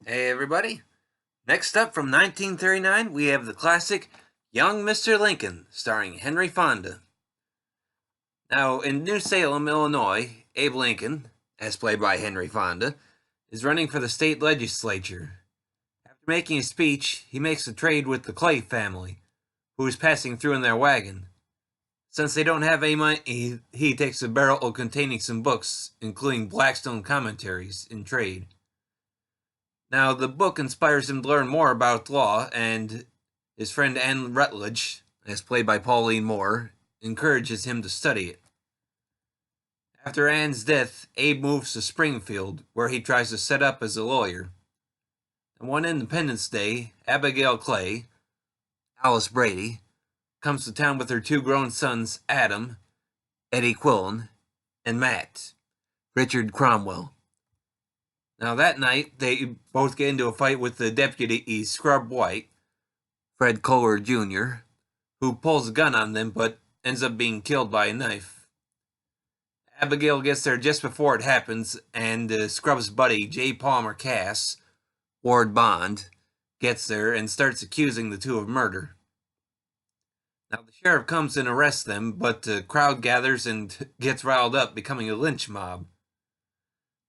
Hey everybody. Next up from 1939, we have the classic Young Mr. Lincoln, starring Henry Fonda. Now, in New Salem, Illinois, Abe Lincoln, as played by Henry Fonda, is running for the state legislature. After making a speech, he makes a trade with the Clay family, who is passing through in their wagon. Since they don't have any money, he takes a barrel containing some books, including Blackstone commentaries, in trade. Now, the book inspires him to learn more about law, and his friend Anne Rutledge, as played by Pauline Moore, encourages him to study it. After Anne's death, Abe moves to Springfield, where he tries to set up as a lawyer. And one Independence Day, Abigail Clay, Alice Brady, comes to town with her two grown sons, Adam, Eddie Quillen, and Matt, Richard Cromwell. Now that night, they both get into a fight with the deputy Scrub White, Fred Kohler Jr., who pulls a gun on them but ends up being killed by a knife. Abigail gets there just before it happens, and Scrub's buddy, J. Palmer Cass, Ward Bond, gets there and starts accusing the two of murder. Now the sheriff comes and arrests them, but the crowd gathers and gets riled up, becoming a lynch mob.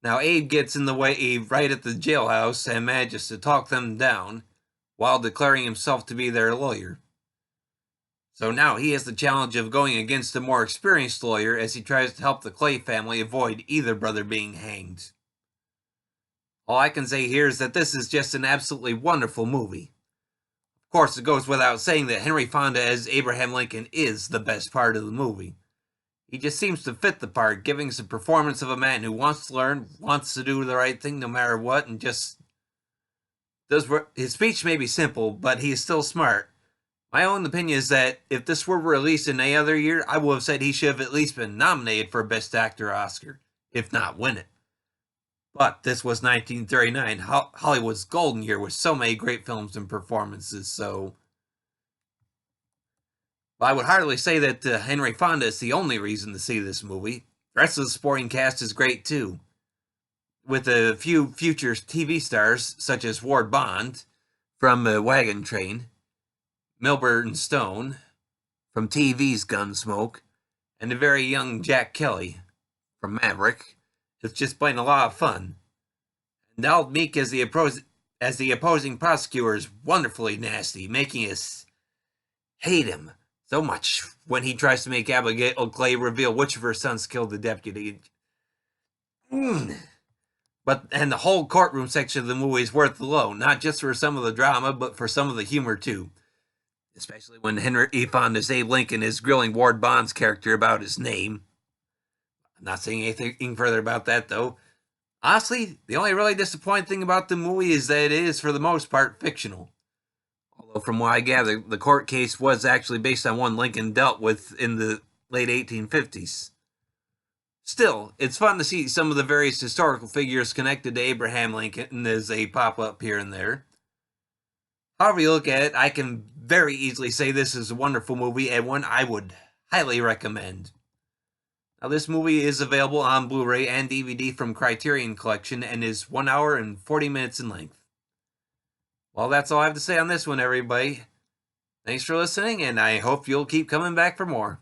Now Abe gets in the way right at the jailhouse and manages to talk them down, while declaring himself to be their lawyer. So now he has the challenge of going against a more experienced lawyer as he tries to help the Clay family avoid either brother being hanged. All I can say here is that this is just an absolutely wonderful movie. Of course, it goes without saying that Henry Fonda as Abraham Lincoln is the best part of the movie. He just seems to fit the part, giving us a performance of a man who wants to learn, wants to do the right thing no matter what, and just does. His speech may be simple, but he is still smart. My own opinion is that if this were released in any other year, I would have said he should have at least been nominated for Best Actor Oscar, if not win it. But this was 1939, Hollywood's golden year with so many great films and performances, so I would hardly say that Henry Fonda is the only reason to see this movie. The rest of the supporting cast is great too, with a few future TV stars such as Ward Bond from Wagon Train, Milburn Stone from TV's Gunsmoke, and the very young Jack Kelly from Maverick. It's just plain a lot of fun. And Al Meek as the opposing prosecutor is wonderfully nasty, making us hate him so much when he tries to make Abigail Clay reveal which of her sons killed the deputy. But the whole courtroom section of the movie is worth the low, not just for some of the drama, but for some of the humor too. Especially when Henry Fonda's Abe Lincoln is grilling Ward Bond's character about his name. I'm not saying anything further about that though. Honestly, the only really disappointing thing about the movie is that it is, for the most part, fictional. Although, from what I gather, the court case was actually based on one Lincoln dealt with in the late 1850s. Still, it's fun to see some of the various historical figures connected to Abraham Lincoln as they pop up here and there. However you look at it, I can very easily say this is a wonderful movie and one I would highly recommend. Now, this movie is available on Blu-ray and DVD from Criterion Collection and is 1 hour and 40 minutes in length. Well, that's all I have to say on this one, everybody. Thanks for listening, and I hope you'll keep coming back for more.